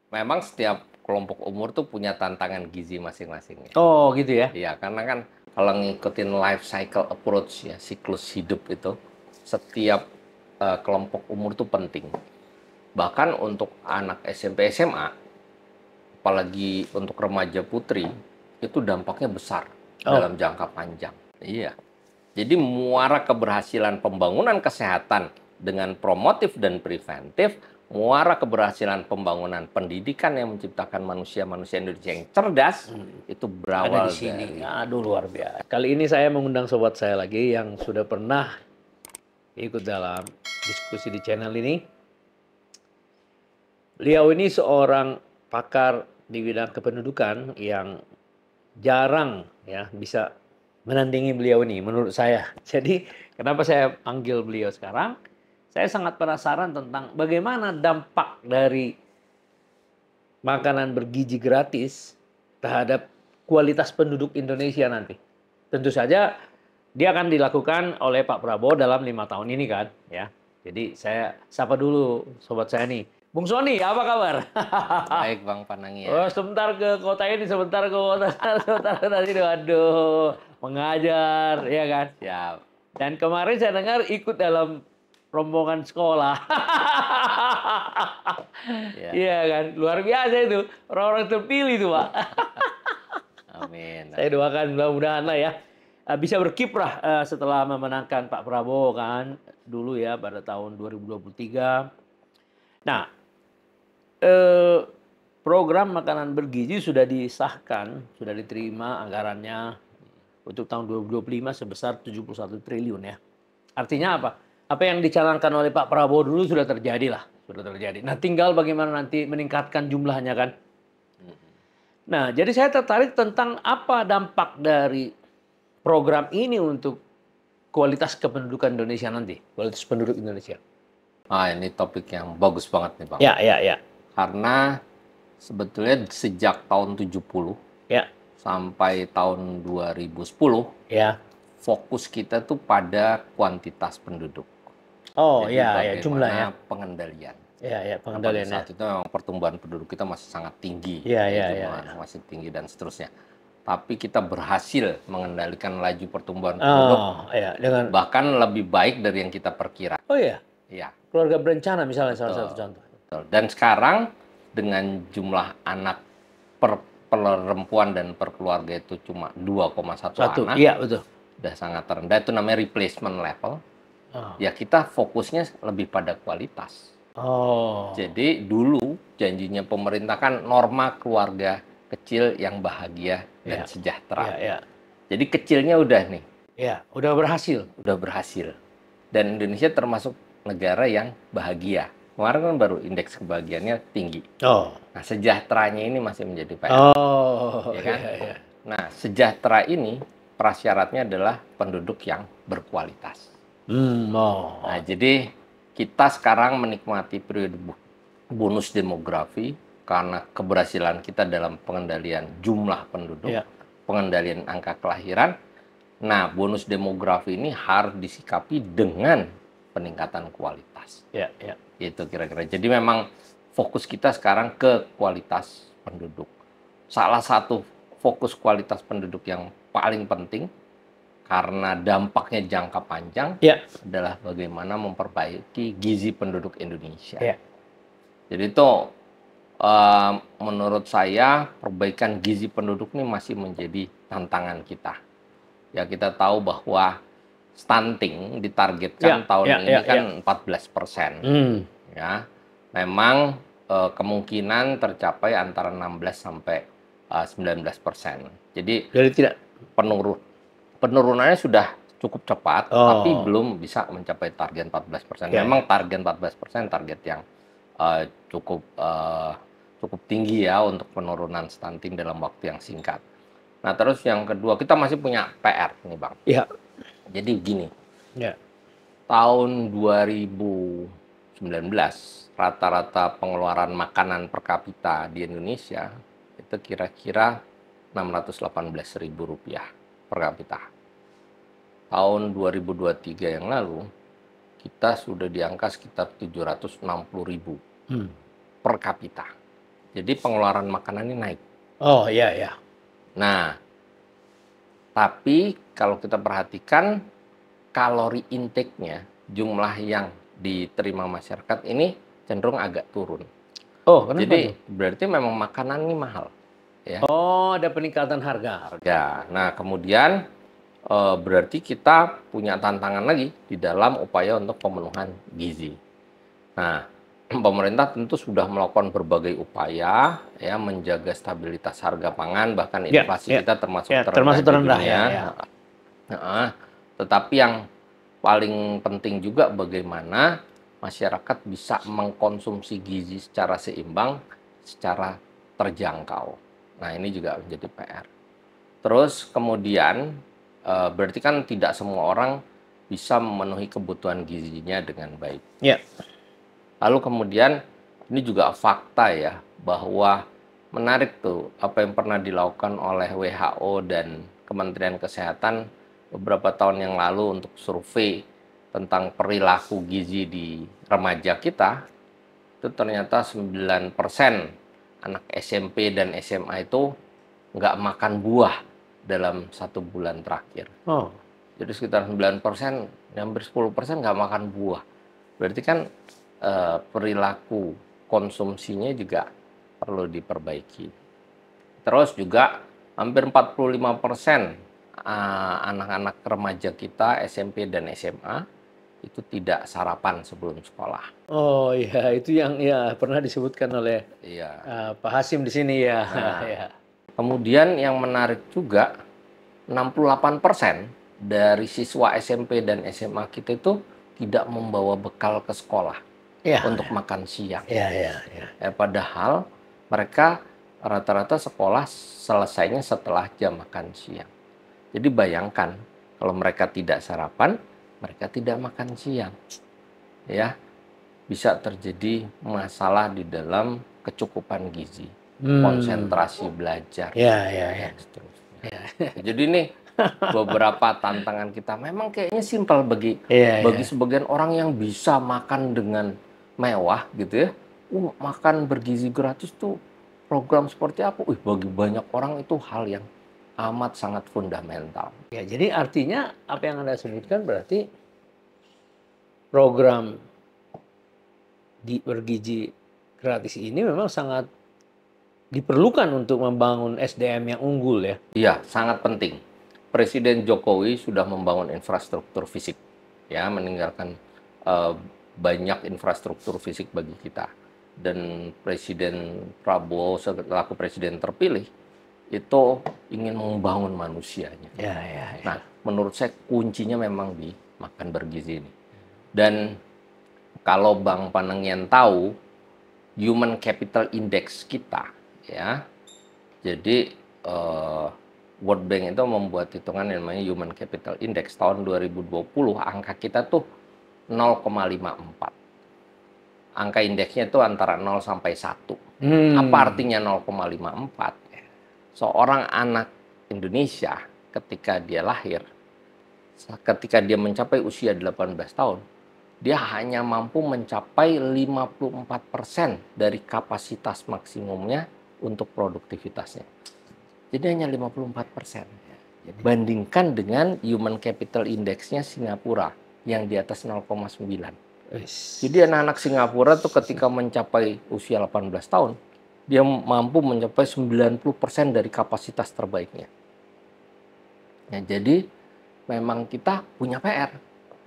Memang setiap kelompok umur tuh punya tantangan gizi masing-masing ya. Oh, gitu ya. Iya, karena kan kalau ngikutin life cycle approach ya, siklus hidup itu, setiap kelompok umur tuh penting. Bahkan untuk anak SMP SMA, apalagi untuk remaja putri, itu dampaknya besar Oh, dalam jangka panjang. Iya. Jadi muara keberhasilan pembangunan kesehatan dengan promotif dan preventif, muara keberhasilan pembangunan pendidikan yang menciptakan manusia-manusia Indonesia yang cerdas, itu ada di berawal sini. dari Aduh, luar biasa. Kali ini saya mengundang sobat saya lagi yang sudah pernah ikut dalam diskusi di channel ini. Beliau ini seorang pakar di bidang kependudukan yang jarang ya bisa menandingi beliau ini menurut saya. Jadi kenapa saya panggil beliau sekarang? Saya sangat penasaran tentang bagaimana dampak dari makanan bergizi gratis terhadap kualitas penduduk Indonesia nanti. Tentu saja dia akan dilakukan oleh Pak Prabowo dalam 5 tahun ini kan, ya. Jadi saya sapa dulu sobat saya nih. Bung Sony, apa kabar? baik Bang Panang Oh, ya. sebentar ke kota ini, sebentar ke kota, sebentar ke tadi. Aduh, mengajar, ya kan? Siap. Dan kemarin saya dengar ikut dalam rombongan sekolah. Ya. Iya kan, luar biasa itu. Orang-orang terpilih itu, Pak. Amin, Saya amin. doakan mudah-mudahan lah ya bisa berkiprah setelah memenangkan Pak Prabowo kan dulu ya pada tahun 2023. Nah, eh, program makanan bergizi sudah disahkan, sudah diterima anggarannya untuk tahun 2025 sebesar 71 triliun ya. Artinya apa? Apa yang dicanangkan oleh Pak Prabowo dulu sudah terjadi lah, sudah terjadi. Nah, tinggal bagaimana nanti meningkatkan jumlahnya kan. Nah, jadi saya tertarik tentang apa dampak dari program ini untuk kualitas kependudukan Indonesia nanti, kualitas penduduk Indonesia. Ini topik yang bagus banget nih Bang. Ya, ya, ya. Karena sebetulnya sejak tahun 70 Ya, sampai tahun 2010, ya. fokus kita tuh pada kuantitas penduduk. Oh, Jadi ya, ya, jumlah ya. bagaimana pengendalian. Ya, ya, Nah, pada pengendaliannya. saat itu memang pertumbuhan penduduk kita masih sangat tinggi, Ya, ya, ya, ya, jumlah ya. masih tinggi dan seterusnya. Tapi kita berhasil mengendalikan laju pertumbuhan penduduk Oh, ya, dengan bahkan lebih baik dari yang kita perkira. oh ya, Iya, keluarga berencana misalnya salah betul. satu contoh. Betul. Dan sekarang dengan jumlah anak per perempuan dan per keluarga itu cuma 2,1 Satu, anak, iya betul. udah sangat rendah. Itu namanya replacement level. Oh. Ya kita fokusnya lebih pada kualitas. Oh. Jadi dulu janjinya pemerintah kan norma keluarga kecil yang bahagia dan Ya, sejahtera. ya, ya. Jadi kecilnya udah nih, Ya, udah berhasil. udah berhasil. Dan Indonesia termasuk negara yang bahagia. Kemarin kan baru indeks kebahagiaannya tinggi. Oh. Nah, sejahteranya ini masih menjadi PR, Oh, ya kan? iya, iya. Nah, sejahtera ini prasyaratnya adalah penduduk yang berkualitas. Oh. Nah, jadi kita sekarang menikmati periode bonus demografi karena keberhasilan kita dalam pengendalian jumlah penduduk, Iya. pengendalian angka kelahiran. Nah, bonus demografi ini harus disikapi dengan peningkatan kualitas. Iya, iya. Itu kira-kira. Jadi memang fokus kita sekarang ke kualitas penduduk. Salah satu fokus kualitas penduduk yang paling penting karena dampaknya jangka panjang Iya. adalah bagaimana memperbaiki gizi penduduk Indonesia. Iya. Jadi itu menurut saya perbaikan gizi penduduk ini masih menjadi tantangan kita. Ya kita tahu bahwa stunting ditargetkan Ya, tahun ya, ini ya, kan ya. 14%. Ya, memang kemungkinan tercapai antara 16 sampai 19%. Jadi Jadi tidak. penurunannya sudah cukup cepat, tapi Oh. belum bisa mencapai target 14%. Ya, Memang ya. target 14% target yang cukup cukup tinggi ya untuk penurunan stunting dalam waktu yang singkat. Nah, terus yang kedua, kita masih punya PR nih, Bang. Iya. Jadi gini, Ya. tahun 2019, rata-rata pengeluaran makanan per kapita di Indonesia itu kira-kira Rp618.000 per kapita. Tahun 2023 yang lalu, kita sudah di angka sekitar 760.000 per kapita. Jadi pengeluaran makanannya naik. Oh, iya, iya. Nah, tapi kalau kita perhatikan kalori intake-nya, jumlah yang diterima masyarakat ini cenderung agak turun. Oh, kenapa Jadi tuh? berarti memang makanan ini mahal, ya. Oh, ada peningkatan harga. Harga. Nah, kemudian berarti kita punya tantangan lagi di dalam upaya untuk pemenuhan gizi. Nah, pemerintah tentu sudah melakukan berbagai upaya ya menjaga stabilitas harga pangan, bahkan Ya, inflasi ya, kita termasuk ya, terendah termasuk di terendah ya, dunia. ya. Heeh. Tetapi yang paling penting juga bagaimana masyarakat bisa mengkonsumsi gizi secara seimbang, secara terjangkau. Nah, ini juga menjadi PR. Terus kemudian berarti kan tidak semua orang bisa memenuhi kebutuhan gizinya dengan baik. Ya. Lalu kemudian ini juga fakta ya bahwa menarik tuh apa yang pernah dilakukan oleh WHO dan Kementerian Kesehatan beberapa tahun yang lalu untuk survei tentang perilaku gizi di remaja kita. Itu ternyata 9% anak SMP dan SMA itu nggak makan buah dalam 1 bulan terakhir. Oh. Jadi sekitar 9%, hampir 10% nggak makan buah. Berarti kan perilaku konsumsinya juga perlu diperbaiki. Terus juga hampir 45% anak-anak remaja kita SMP dan SMA itu tidak sarapan sebelum sekolah. Oh, iya, itu yang ya pernah disebutkan oleh Iya. Pak Hasim di sini ya. Nah, Ya. kemudian yang menarik juga 68% dari siswa SMP dan SMA kita itu tidak membawa bekal ke sekolah Ya, untuk ya. makan siang. Ya, ya, ya. Padahal mereka rata-rata sekolah selesainya setelah jam makan siang. Jadi bayangkan kalau mereka tidak sarapan, mereka tidak makan siang. Ya, bisa terjadi masalah di dalam kecukupan gizi, konsentrasi belajar, Ya, ya, ya. dan seterusnya. Jadi ini beberapa tantangan kita memang kayaknya simpel bagi Iya, iya. sebagian orang yang bisa makan dengan mewah gitu ya. Makan bergizi gratis tuh program seperti apa? Bagi banyak orang itu hal yang amat sangat fundamental. Ya, jadi artinya apa yang Anda sebutkan berarti program bergizi gratis ini memang sangat diperlukan untuk membangun SDM yang unggul ya. Iya, sangat penting. Presiden Jokowi sudah membangun infrastruktur fisik, ya, meninggalkan banyak infrastruktur fisik bagi kita. Dan Presiden Prabowo selaku presiden terpilih itu ingin membangun manusianya. Ya, ya, ya. Nah, menurut saya kuncinya memang di makan bergizi ini. Dan kalau Bang Panengian tahu Human Capital Index kita, ya, jadi World Bank itu membuat hitungan yang namanya Human Capital Index tahun 2020, angka kita tuh 0,54. Angka indeksnya itu antara 0 sampai 1. Apa artinya 0,54? Seorang anak Indonesia ketika dia lahir, ketika dia mencapai usia 18 tahun, dia hanya mampu mencapai 54% dari kapasitas maksimumnya untuk produktivitasnya. Jadi hanya 54%. Bandingkan dengan Human Capital Index-nya Singapura yang di atas 0,9. Jadi anak-anak Singapura tuh ketika mencapai usia 18 tahun, dia mampu mencapai 90% dari kapasitas terbaiknya. Ya, jadi memang kita punya PR.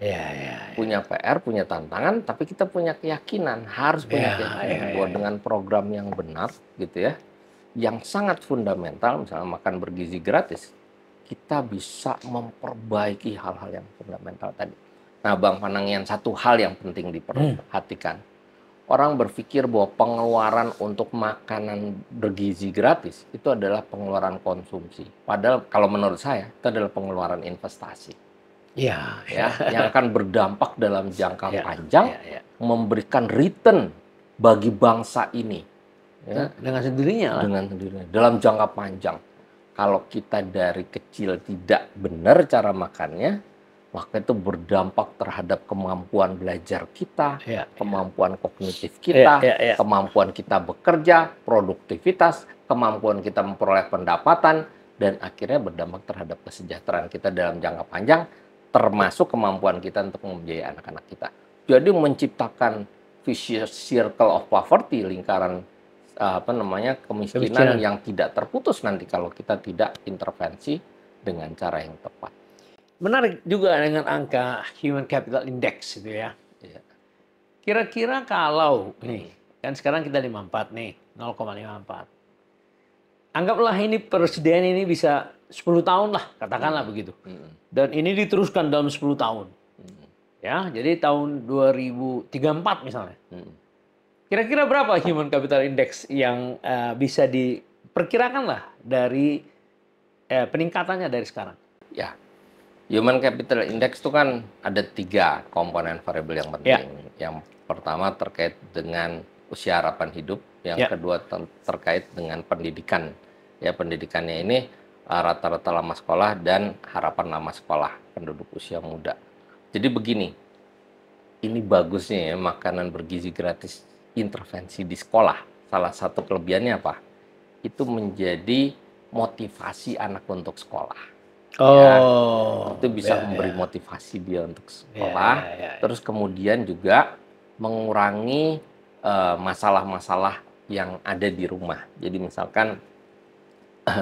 Ya, ya, ya. Punya PR, punya tantangan, tapi kita punya keyakinan, harus punya keyakinan bahwa dengan program yang benar gitu ya, yang sangat fundamental, misalnya makan bergizi gratis, kita bisa memperbaiki hal-hal yang fundamental tadi. Nah, Bang Panengian, satu hal yang penting diperhatikan. Orang berpikir bahwa pengeluaran untuk makanan bergizi gratis itu adalah pengeluaran konsumsi. Padahal kalau menurut saya itu adalah pengeluaran investasi. Ya, Ya, yang akan berdampak dalam jangka panjang, memberikan return bagi bangsa ini. Ya, dengan sendirinya lah. dengan sendirinya dalam jangka panjang. Kalau kita dari kecil tidak benar cara makannya, maka itu berdampak terhadap kemampuan belajar kita, Ya, kemampuan kognitif ya, kita, ya, ya. kemampuan kita bekerja, produktivitas, kemampuan kita memperoleh pendapatan, dan akhirnya berdampak terhadap kesejahteraan kita dalam jangka panjang, termasuk kemampuan kita untuk membiayai anak-anak kita. Jadi menciptakan vicious circle of poverty, lingkaran kemiskinan Kemiskinan. yang tidak terputus nanti kalau kita tidak intervensi dengan cara yang tepat. Menarik juga dengan angka Human Capital Index itu ya. Iya. Kira-kira kalau nih, kan sekarang kita 54 nih, 0,54. Anggaplah ini presiden ini bisa 10 tahun lah, katakanlah begitu. Dan ini diteruskan dalam 10 tahun. Ya, jadi tahun 2034 misalnya. Kira-kira berapa Human Capital Index yang bisa diperkirakan lah dari peningkatannya dari sekarang? Ya, Human Capital Index itu kan ada 3 komponen variabel yang penting. Yang pertama terkait dengan usia harapan hidup, yang kedua terkait dengan pendidikan. Ya, pendidikannya ini rata-rata lama sekolah dan harapan lama sekolah penduduk usia muda. Jadi begini, ini bagusnya ya makanan bergizi gratis intervensi di sekolah. Salah satu kelebihannya apa? Itu menjadi motivasi anak untuk sekolah. Itu bisa memberi motivasi dia untuk sekolah. Terus kemudian juga mengurangi masalah-masalah yang ada di rumah. Jadi misalkan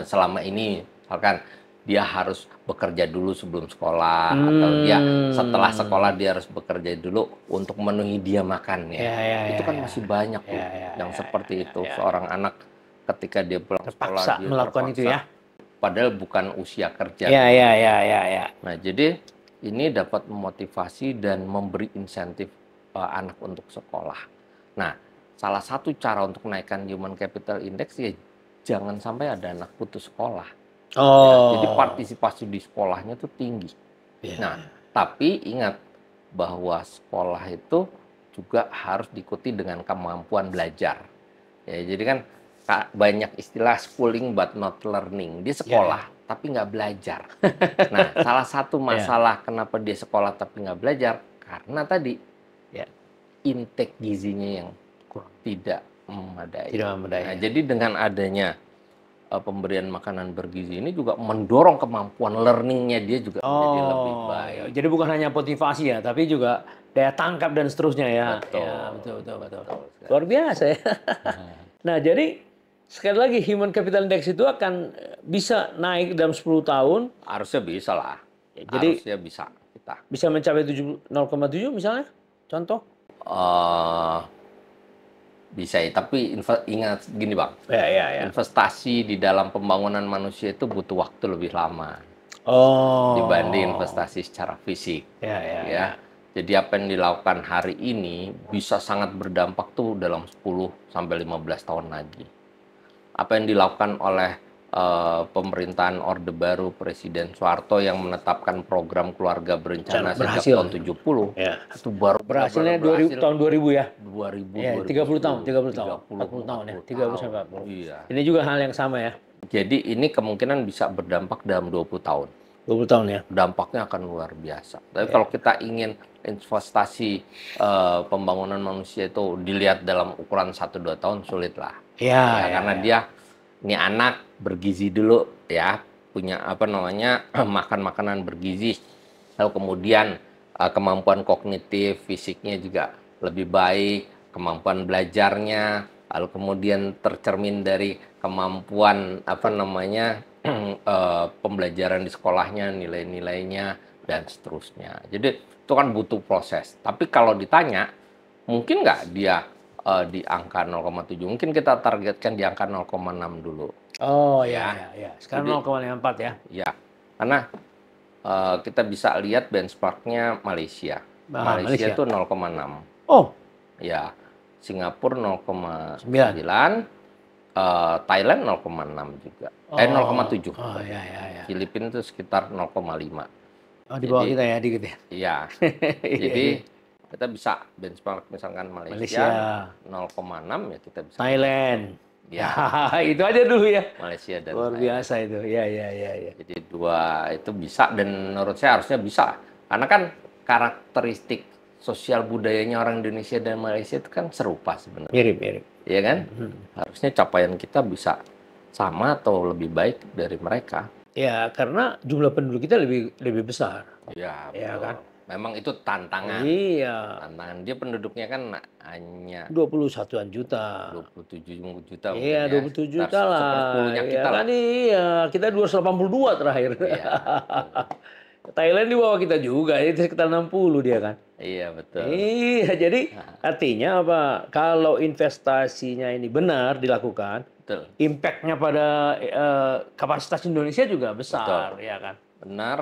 selama ini, misalkan dia harus bekerja dulu sebelum sekolah, atau dia setelah sekolah dia harus bekerja dulu untuk memenuhi dia makannya. Itu kan masih banyak tuh yang seperti itu. Seorang anak ketika dia pulang sekolah dia melakukan itu ya. Padahal bukan usia kerja. Nah, jadi ini dapat memotivasi dan memberi insentif anak untuk sekolah. Nah, salah satu cara untuk menaikkan Human Capital Index ya jangan sampai ada anak putus sekolah. Jadi partisipasi di sekolahnya tuh tinggi. Nah, tapi ingat bahwa sekolah itu juga harus diikuti dengan kemampuan belajar. Ya, jadi kan banyak istilah schooling but not learning. Dia sekolah tapi nggak belajar. Nah, salah satu masalah kenapa dia sekolah tapi nggak belajar karena tadi intake gizinya yang tidak memadai. Nah, jadi dengan adanya pemberian makanan bergizi ini juga mendorong kemampuan learningnya dia juga menjadi lebih baik. Jadi bukan hanya motivasi ya, tapi juga daya tangkap dan seterusnya ya. Betul. Luar biasa ya. Nah, jadi sekali lagi Human Capital Index itu akan bisa naik dalam 10 tahun. Harusnya bisa lah. Jadi harusnya bisa kita. Bisa mencapai 0,7 misalnya? Contoh? Bisa ya, tapi ingat gini Bang. Investasi di dalam pembangunan manusia itu butuh waktu lebih lama. Dibanding investasi secara fisik. Jadi apa yang dilakukan hari ini bisa sangat berdampak tuh dalam 10 sampai 15 tahun lagi. Apa yang dilakukan oleh pemerintahan Orde Baru Presiden Soeharto yang menetapkan program keluarga berencana sejak tahun 70. Itu baru berhasilnya tahun 2000 ya. 2000. 30 tahun, 40 tahun ya. 30 sampai 40. Ini juga hal yang sama ya. Jadi ini kemungkinan bisa berdampak dalam 20 tahun. 20 tahun ya. Dampaknya akan luar biasa. Tapi kalau kita ingin investasi pembangunan manusia itu dilihat dalam ukuran 1-2 tahun sulit lah. Karena dia ini anak bergizi dulu ya, punya makan makanan bergizi. Lalu kemudian kemampuan kognitif, fisiknya juga lebih baik, kemampuan belajarnya, lalu kemudian tercermin dari kemampuan pembelajaran di sekolahnya, nilai-nilainya dan seterusnya. Jadi itu kan butuh proses. Tapi kalau ditanya, mungkin nggak dia di angka 0,7? Mungkin kita targetkan di angka 0,6 dulu. Sekarang 0,54 ya. Ya, karena kita bisa lihat benchmarknya Malaysia. Malaysia itu 0,6. Ya, Singapura 0,9, Thailand 0,6 juga. 0,7. Filipina itu sekitar 0,5. Di bawah kita ya dikit ya. Iya. Jadi kita bisa benchmark misalkan Malaysia 0,6 ya kita bisa. Thailand. Ya. Itu aja dulu ya. Malaysia dan luar biasa itu. Ya. Jadi 2 itu bisa dan menurut saya harusnya bisa Karena kan karakteristik sosial budayanya orang Indonesia dan Malaysia itu kan serupa sebenarnya. Mirip-mirip. Iya kan? Mhm. Harusnya capaian kita bisa sama atau lebih baik dari mereka. Ya, karena jumlah penduduk kita lebih besar. Ya, Ya betul. kan? Memang itu tantangan. Iya. Tantangan dia penduduknya kan hanya 21-an juta. 27 juta Iya, mungkin ya. 27 Sekitar juta lah. seperpuluhnya Ya kita kan lah. iya, kita 282 terakhir. Iya, Thailand di bawah kita juga, itu sekitar 60 dia kan. iya betul. Iya, jadi artinya apa? Kalau investasinya ini benar dilakukan, Betul. impact-nya pada kapasitas Indonesia juga besar, Betul. ya kan? Benar,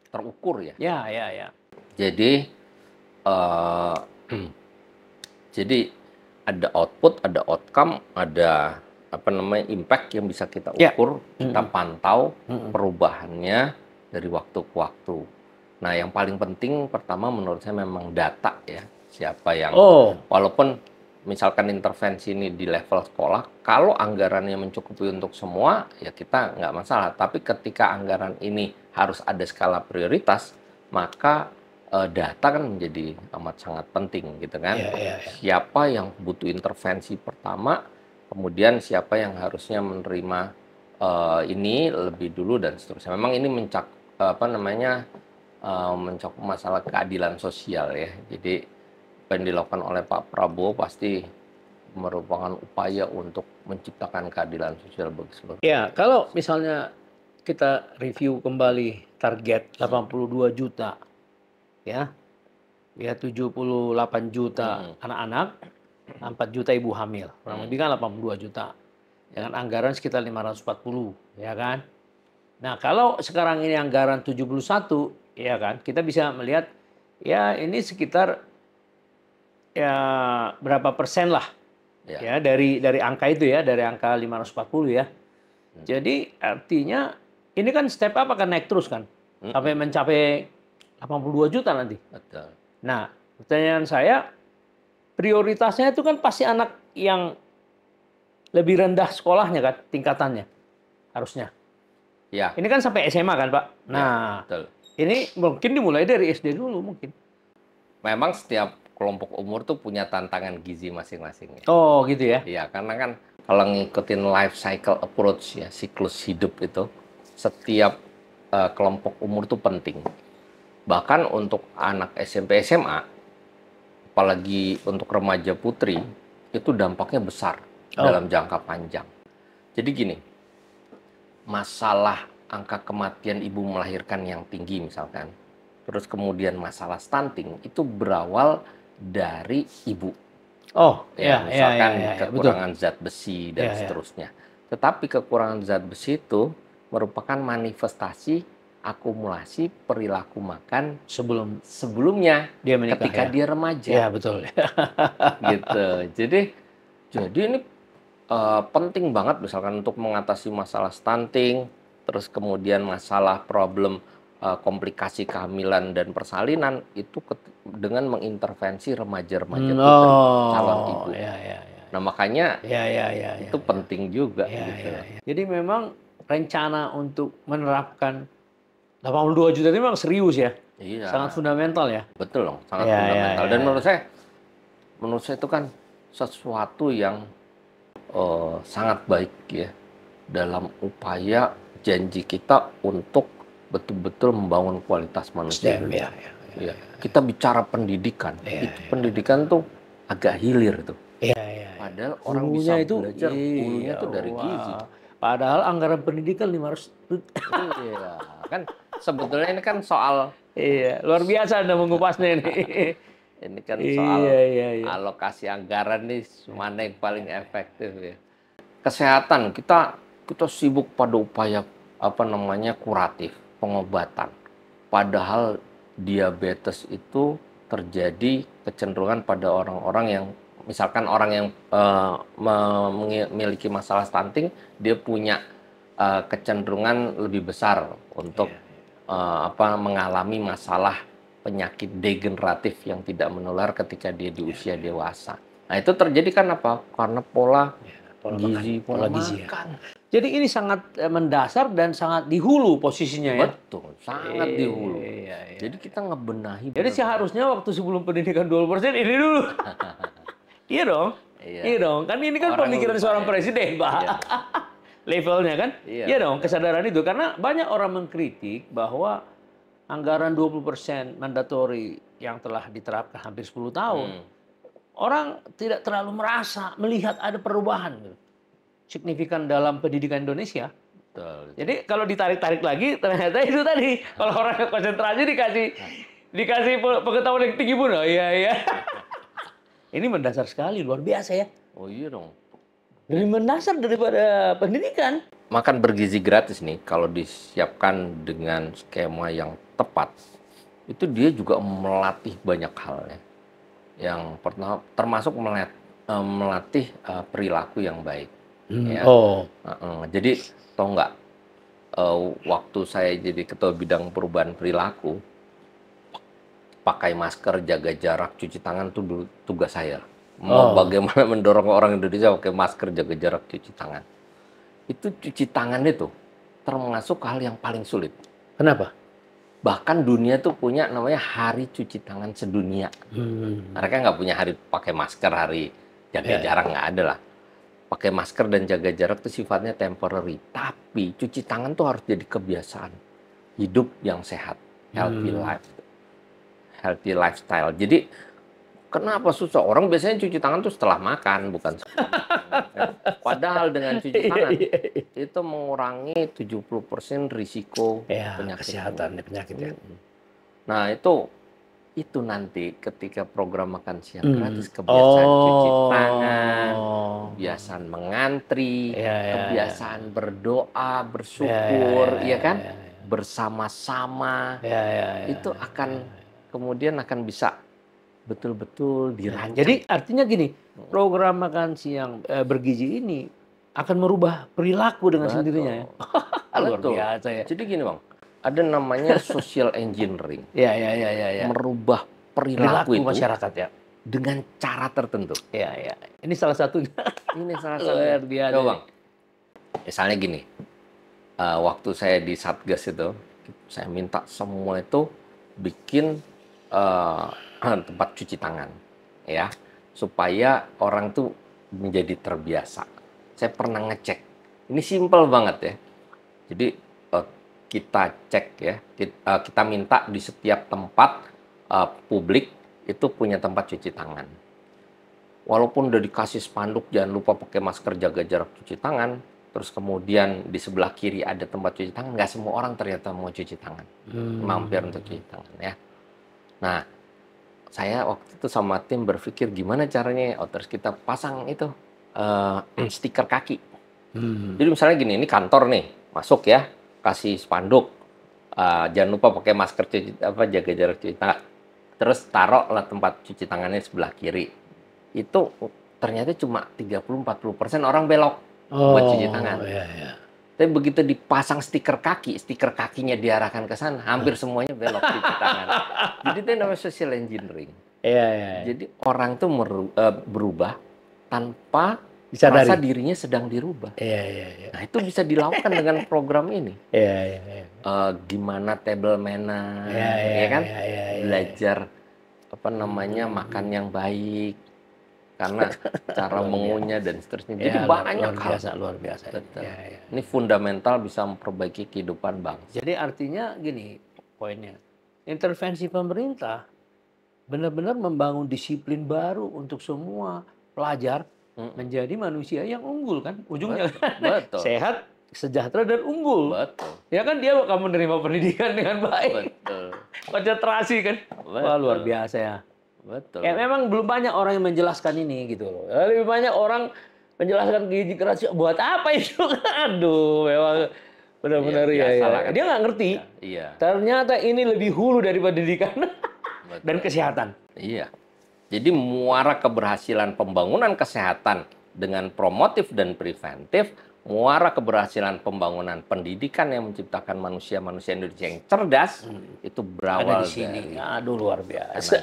terukur ya. Ya, ya, ya. Jadi eh, jadi ada output, ada outcome, ada apa namanya impact yang bisa kita Ya. ukur, kita pantau Mm-mm. perubahannya dari waktu ke waktu. Nah, yang paling penting pertama menurut saya memang data ya. Siapa yang Oh, walaupun misalkan intervensi ini di level sekolah, kalau anggarannya mencukupi untuk semua, ya kita nggak masalah. Tapi ketika anggaran ini harus ada skala prioritas, maka data kan menjadi amat sangat penting gitu kan. ya, ya, ya. Siapa yang butuh intervensi pertama, kemudian siapa yang harusnya menerima ini lebih dulu dan seterusnya. Memang ini mencakup masalah keadilan sosial ya. Jadi apa yang dilakukan oleh Pak Prabowo pasti merupakan upaya untuk menciptakan keadilan sosial bagi seluruh. Ya, kalau misalnya kita review kembali target 82 juta, ya 78 juta anak-anak, 4 juta ibu hamil, kurang lebih kan 82 juta, dengan anggaran sekitar 540, ya kan? Nah, kalau sekarang ini anggaran 71, ya kan, kita bisa melihat ya ini sekitar ya berapa persen lah, ya dari angka itu ya, dari angka 540 ya. Jadi artinya ini kan step up akan naik terus kan, sampai mencapai 82 juta nanti. Betul. Nah, pertanyaan saya, prioritasnya itu kan pasti anak yang lebih rendah sekolahnya kan, tingkatannya harusnya. Ya, Ini kan sampai SMA kan, Pak? Nah, betul. ini mungkin dimulai dari SD dulu mungkin. Memang setiap kelompok umur tuh punya tantangan gizi masing-masing ya. Oh, gitu ya. Iya, karena kan kalau ngikutin life cycle approach ya, siklus hidup itu, setiap kelompok umur tuh penting. Bahkan untuk anak SMP SMA, apalagi untuk remaja putri, itu dampaknya besar dalam jangka panjang. Jadi gini, masalah angka kematian ibu melahirkan yang tinggi misalkan, terus kemudian masalah stunting, itu berawal dari ibu. Oh, Ya, misalkan kekurangan betul. zat besi dan Ya, ya. seterusnya. Tetapi kekurangan zat besi itu merupakan manifestasi akumulasi perilaku makan sebelumnya Dia menikah, ketika ya. dia remaja. Ya, betul. Gitu. Jadi ini penting banget misalkan untuk mengatasi masalah stunting, terus kemudian masalah problem komplikasi kehamilan dan persalinan itu dengan mengintervensi remaja-remaja putri calon ibu. Ya. Nah, makanya Ya. itu penting juga Ya, gitu. ya. Jadi memang rencana untuk menerapkan 82 juta itu memang serius ya. Iya. Sangat fundamental ya. Betul dong, sangat Ya, fundamental. ya, Dan ya. menurut saya itu kan sesuatu yang sangat baik ya dalam upaya janji kita untuk betul-betul membangun kualitas manusia. Ya. Ya. Kita bicara pendidikan, Ya, itu pendidikan tuh agak hilir tuh. Ya. Padahal orang bisa belajar hulunya iya, tuh dari wah. gizi. Padahal anggaran pendidikan 500. Iya, kan sebetulnya ini kan soal Iya, luar biasa Anda mengupasnya ini. ini kan soal Iya. alokasi anggaran nih mana yang paling efektif ya. Kesehatan kita sibuk pada upaya kuratif, pengobatan. Padahal diabetes itu terjadi kecenderungan pada orang-orang yang misalkan orang yang memiliki masalah stunting, dia punya kecenderungan lebih besar untuk mengalami masalah penyakit degeneratif yang tidak menular ketika dia di usia dewasa. Nah, itu terjadi kan apa? Karena pola gizi, pola gizi ya. makan. Jadi ini sangat mendasar dan sangat di hulu posisinya ya. Betul, sangat di hulu. Iya. Jadi kita ngebenahi. Jadi seharusnya waktu sebelum pendidikan 20% ini dulu. Iya dong. Iya. Iya dong. Kan ini kan Orang pemikiran lupa seorang ya. presiden, Pak. Iya. Levelnya kan. Iya, Iya dong, kesadaran itu. Karena banyak orang mengkritik bahwa anggaran 20% mandatori yang telah diterapkan hampir 10 tahun, orang tidak terlalu melihat ada perubahan gitu, signifikan dalam pendidikan Indonesia. Betul. Jadi kalau ditarik-tarik lagi, ternyata itu tadi. Kalau orang konsentrasi dikasih pengetahuan yang tinggi pun, oh iya. Ini mendasar sekali, luar biasa ya. Oh iya dong. Lebih mendasar daripada pendidikan. Makan bergizi gratis nih, kalau disiapkan dengan skema yang tepat, itu dia juga melatih banyak hal ya. Yang pertama, termasuk melatih perilaku yang baik. Ya. Jadi, tau nggak, waktu saya jadi ketua bidang perubahan perilaku, pakai masker, jaga jarak, cuci tangan itu dulu tugas saya. Mau bagaimana mendorong orang Indonesia pakai masker, jaga jarak, cuci tangan. Itu cuci tangan itu termasuk hal yang paling sulit. Kenapa? Bahkan dunia tuh punya namanya hari cuci tangan sedunia. Mereka nggak punya hari pakai masker, hari jaga jarak, nggak ada lah. Pakai masker dan jaga jarak itu sifatnya temporary. Tapi cuci tangan tuh harus jadi kebiasaan hidup yang sehat, healthy lifestyle. Jadi kenapa susah? Orang biasanya cuci tangan tuh setelah makan, bukan sebelum. Padahal dengan cuci tangan itu mengurangi 70% risiko penyakit. Kesehatan penyakit ya. Nah, itu nanti ketika program makan siang gratis, kebiasaan cuci tangan, kebiasaan mengantri, kebiasaan berdoa, bersyukur, ya kan? Bersama-sama. Itu kemudian akan bisa betul-betul dirancang. Jadi artinya gini, program makan siang bergizi ini akan merubah perilaku dengan sendirinya ya. Luar biasa ya. Jadi gini Bang, ada namanya social engineering. Ya. Merubah perilaku itu masyarakat ya. Dengan cara tertentu. Ya. Ini salah satunya. Ini salah satunya. Luar biasa. Bang. Misalnya gini, waktu saya di Satgas itu, saya minta semua itu bikin tempat cuci tangan, ya, supaya orang tuh menjadi terbiasa. Saya pernah ngecek, ini simpel banget ya. Jadi kita cek ya, kita minta di setiap tempat publik itu punya tempat cuci tangan. Walaupun udah dikasih spanduk jangan lupa pakai masker, jaga jarak, cuci tangan, terus kemudian di sebelah kiri ada tempat cuci tangan, nggak semua orang ternyata mau cuci tangan, mampir untuk cuci tangan ya. Nah, saya waktu itu sama tim berpikir gimana caranya, terus kita pasang itu stiker kaki. Jadi misalnya gini, ini kantor nih, masuk ya, kasih spanduk, jangan lupa pakai masker, jaga jarak, cuci tangan. Terus taruhlah tempat cuci tangannya sebelah kiri. Itu ternyata cuma 30-40% orang belok buat cuci tangan. Tapi begitu dipasang stiker kakinya diarahkan ke sana, hampir semuanya belok cuci tangan. Jadi itu namanya social engineering. Jadi orang tuh berubah tanpa merasa dirinya sedang dirubah. Nah, itu bisa dilakukan dengan program ini. Gimana table manner, ya kan? Belajar makan yang baik, karena cara mengunyah dan seterusnya. Jadi banyak hal. Luar biasa. Ini fundamental bisa memperbaiki kehidupan bangsa. Jadi artinya gini poinnya, intervensi pemerintah benar-benar membangun disiplin baru untuk semua pelajar menjadi manusia yang unggul kan, ujungnya betul. Sehat, sejahtera dan unggul. Betul. Ya kan dia akan menerima pendidikan dengan baik. Betul. Konsentrasi kan. Betul. Wah, luar biasa ya. Betul. Ya memang belum banyak orang yang menjelaskan ini gitu loh. Lebih banyak orang menjelaskan gizi keras buat apa itu? Aduh, memang benar-benar ya. Dia nggak ngerti. Ternyata ini lebih hulu dari pendidikan dan kesehatan. Iya. Jadi muara keberhasilan pembangunan kesehatan dengan promotif dan preventif, muara keberhasilan pembangunan pendidikan yang menciptakan manusia-manusia Indonesia yang cerdas, itu berawal di sini. dari... Aduh, luar biasa.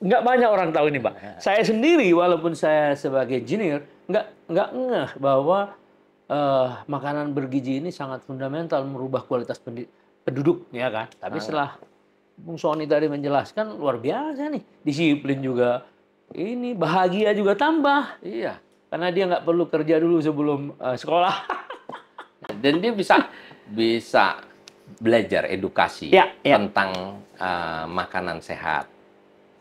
Nggak banyak orang tahu ini, Pak. Saya sendiri, walaupun saya sebagai engineer, nggak ngeh bahwa makanan bergizi ini sangat fundamental merubah kualitas penduduk, ya kan? Tapi Sangat. setelah Bung Sony tadi menjelaskan, luar biasa nih. Disiplin juga, ini bahagia juga tambah. Iya. Karena dia nggak perlu kerja dulu sebelum sekolah. Dan dia bisa belajar edukasi Ya, ya. tentang makanan sehat.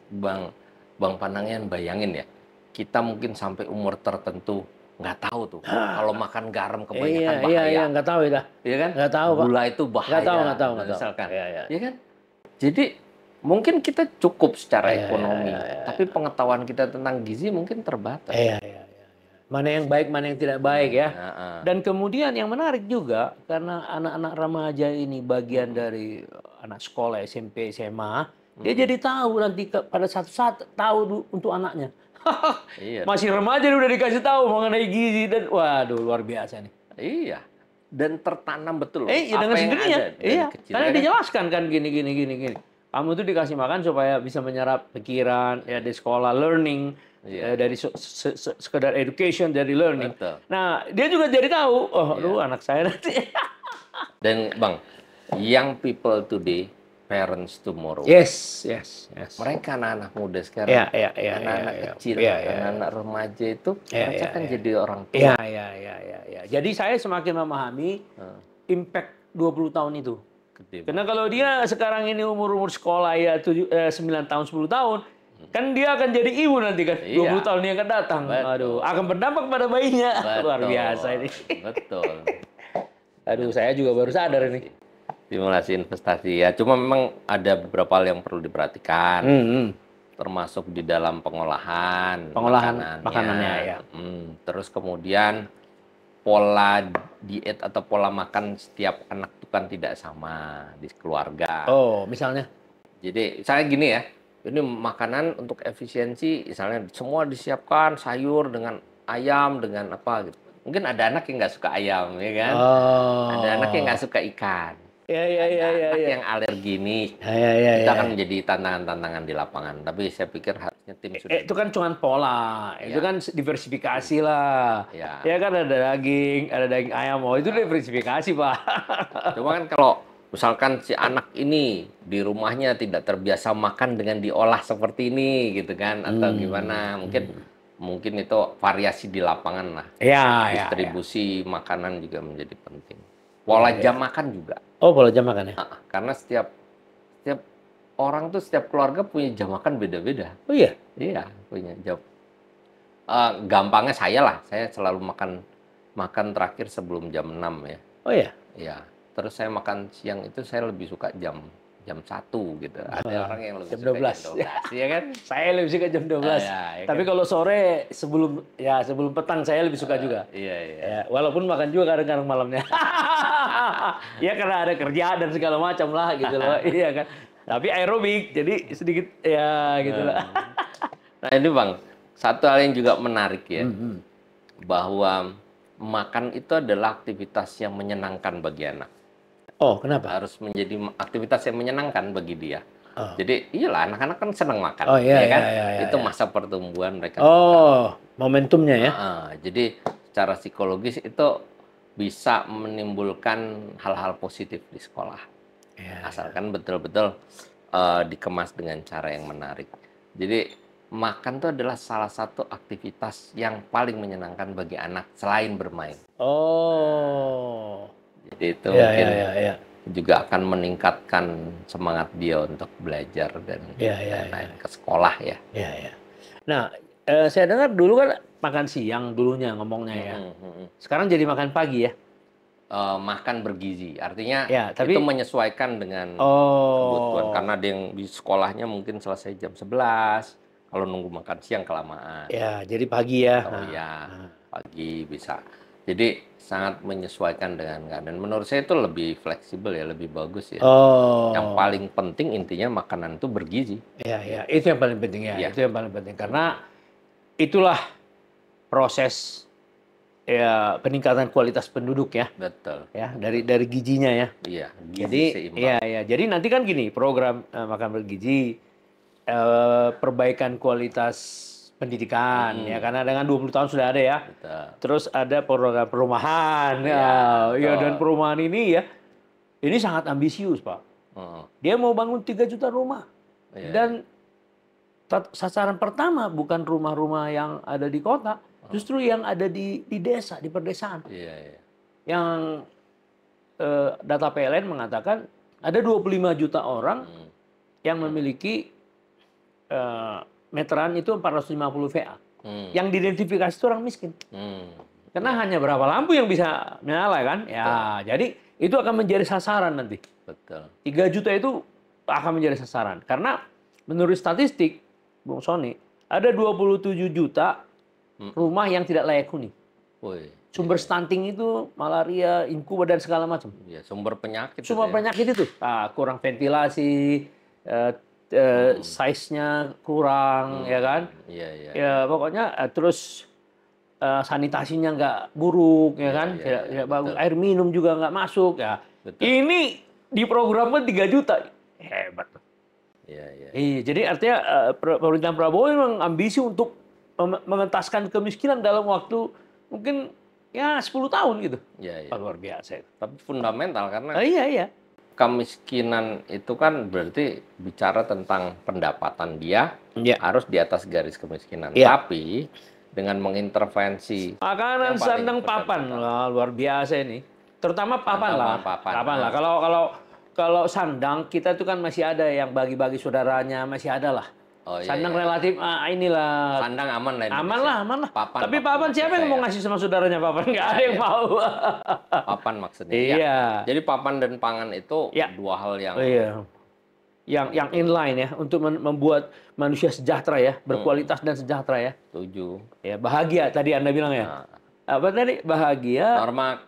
Bang Panangian bayangin ya, kita mungkin sampai umur tertentu nggak tahu tuh kalau makan garam kebanyakan bahaya. Iya, nggak tahu ya. Iya kan? Nggak tahu, Pak. Gula itu bahaya. Nggak tahu. Misalkan. Iya. Iya kan? Jadi mungkin kita cukup secara Iya, ekonomi, iya. tapi pengetahuan kita tentang gizi mungkin terbatas. Iya. Mana yang baik, mana yang tidak baik ya. Dan kemudian yang menarik juga, karena anak-anak remaja ini bagian dari anak sekolah SMP, SMA, dia jadi tahu nanti pada satu saat tahu untuk anaknya. Iya. Masih remaja dia udah dikasih tahu mengenai gizi dan waduh luar biasa nih. Iya. Dan tertanam betul loh. Iya, apa dengan yang sendirinya. ada dari Iya, kecil, karena ya kan? dijelaskan kan gini. Kamu tuh dikasih makan supaya bisa menyerap pikiran ya di sekolah, learning. Iya. Dari sekedar education, dari learning. Betul. Nah, dia juga jadi tahu, aduh anak saya nanti. Dan Bang, young people today, parents tomorrow. Yes. Mereka anak-anak muda sekarang, Iya. anak-anak kecil, Iya. anak-anak remaja itu, mereka kan jadi orang tua. Iya. Jadi saya semakin memahami impact 20 tahun itu. Gede. Karena kalau dia sekarang ini umur sekolah ya 9 tahun, 10 tahun, kan dia akan jadi ibu nanti kan, Iya. 20 tahun yang akan datang. Betul. Aduh, akan berdampak pada bayinya. Betul. Luar biasa ini. Betul. Aduh, saya juga baru sadar ini. Stimulasi investasi ya. Cuma memang ada beberapa hal yang perlu diperhatikan. Termasuk di dalam pengolahan makanannya ya. Terus kemudian pola diet atau pola makan setiap anak itu kan tidak sama di keluarga. Oh, misalnya? Jadi saya gini ya, ini makanan untuk efisiensi, misalnya semua disiapkan sayur dengan ayam dengan apa gitu. Mungkin ada anak yang nggak suka ayam, ya kan? Ada anak yang nggak suka ikan. Iya. Anak yang alergi nih, Iya. itu akan menjadi tantangan-tantangan di lapangan. Tapi saya pikir harusnya tim sudah. Itu kan cuma pola, itu kan diversifikasi lah. Ya. Ya kan ada daging ayam, itu diversifikasi Pak. Cuma kan kalau misalkan si anak ini di rumahnya tidak terbiasa makan dengan diolah seperti ini, gitu kan? Atau gimana? Mungkin itu variasi di lapangan lah. Iya. Distribusi makanan juga menjadi penting. Pola jam makan juga. Oh, pola jam makan ya? Karena setiap orang tuh, setiap keluarga punya jam makan beda-beda. Oh iya? Iya, punya jam. Gampangnya saya selalu makan terakhir sebelum jam 6 ya. Oh iya? Iya. Terus saya makan siang itu saya lebih suka jam 1 gitu. Ada orang yang lebih jam suka 12. jam 12, ya kan? Saya lebih suka jam 12. Ya Tapi kan? kalau sore sebelum petang saya lebih suka juga. Iya. Ya, walaupun makan juga kadang-kadang malamnya. Ya karena ada kerja dan segala macam lah gitu loh. Iya kan. Tapi aerobik jadi sedikit ya gitu lah. Nah ini Bang, satu hal yang juga menarik ya. Bahwa makan itu adalah aktivitas yang menyenangkan bagi anak. Oh, kenapa? Harus menjadi aktivitas yang menyenangkan bagi dia. Oh. Jadi iyalah anak-anak kan senang makan, Oh, iya, ya kan? iya, Itu masa pertumbuhan mereka. Oh, momentumnya ya. Jadi secara psikologis itu bisa menimbulkan hal-hal positif di sekolah. Ya, Asalkan betul-betul dikemas dengan cara yang menarik. Jadi makan itu adalah salah satu aktivitas yang paling menyenangkan bagi anak selain bermain. Oh. Jadi itu Ya, mungkin ya. juga akan meningkatkan semangat dia untuk belajar dan lain ke sekolah ya. Ya. Nah, saya dengar dulu kan makan siang dulunya ngomongnya ya. Sekarang jadi makan pagi ya. Makan bergizi, artinya Ya, tapi itu menyesuaikan dengan kebutuhan. Karena ada yang di sekolahnya mungkin selesai jam 11, kalau nunggu makan siang kelamaan. Ya, jadi pagi ya. Oh ya, pagi bisa. Jadi sangat menyesuaikan dengan keadaan. Menurut saya itu lebih fleksibel ya, lebih bagus ya. Yang paling penting intinya makanan itu bergizi. Ya, itu yang paling penting ya. Itu yang paling penting karena itulah proses ya peningkatan kualitas penduduk ya. Betul. Ya, dari gizinya ya. Iya, Jadi seimbang. Jadi nanti kan gini, program makan bergizi perbaikan kualitas pendidikan ya, karena dengan 20 tahun sudah ada ya. Betul. Terus ada program perumahan ya, dan perumahan ini ya ini sangat ambisius, Pak. Dia mau bangun 3 juta rumah. Dan sasaran pertama bukan rumah-rumah yang ada di kota, justru yang ada di desa, di perdesaan. Yang data PLN mengatakan ada 25 juta orang yang memiliki meteran itu 450 VA. Yang diidentifikasi itu orang miskin. Karena hanya berapa lampu yang bisa menyala kan? Ya, jadi itu akan menjadi sasaran nanti. Betul. 3 juta itu akan menjadi sasaran. Karena menurut statistik, Bung Sony, ada 27 juta rumah yang tidak layak huni. Sumber stunting itu malaria, inkuba dan segala macam. Ya, sumber penyakit. Sumber penyakit itu kurang ventilasi, size-nya kurang, ya kan? Ya pokoknya terus sanitasinya nggak buruk, ya kan? Tidak bagus. Air minum juga nggak masuk, ya. Ini diprogramkan 3 juta, hebat. Iya, jadi artinya pemerintahan Prabowo memang ambisi untuk mengentaskan kemiskinan dalam waktu mungkin ya 10 tahun gitu. Luar biasa. Tapi fundamental karena iya. Kemiskinan itu kan berarti bicara tentang pendapatan dia harus di atas garis kemiskinan. Tapi dengan mengintervensi makanan sandang papan, luar biasa ini. Terutama papan lah. Kalau sandang kita itu kan masih ada yang bagi-bagi saudaranya, masih ada lah. Sandang relatif inilah. Sandang aman lah. Aman lah. Tapi papan siapa yang mau ngasih sama saudaranya papan? Nggak ada yang mau. Papan maksudnya. Iya. Jadi papan dan pangan itu dua hal yang yang inline ya, untuk membuat manusia sejahtera ya, berkualitas dan sejahtera ya. Setuju. Ya, bahagia tadi Anda bilang ya. Apa tadi? Bahagia. Norma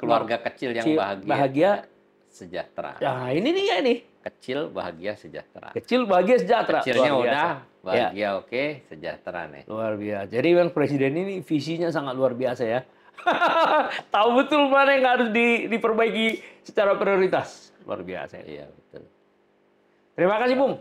keluarga kecil yang bahagia sejahtera. Nah, ini dia nih. Kecil, bahagia, sejahtera. Kecil, bahagia, sejahtera. Kecilnya udah, bahagia oke, sejahtera nih. Luar biasa. Jadi memang presiden ini visinya sangat luar biasa ya. Tahu betul mana yang harus diperbaiki secara prioritas. Luar biasa. Iya, betul. Terima kasih, Bung.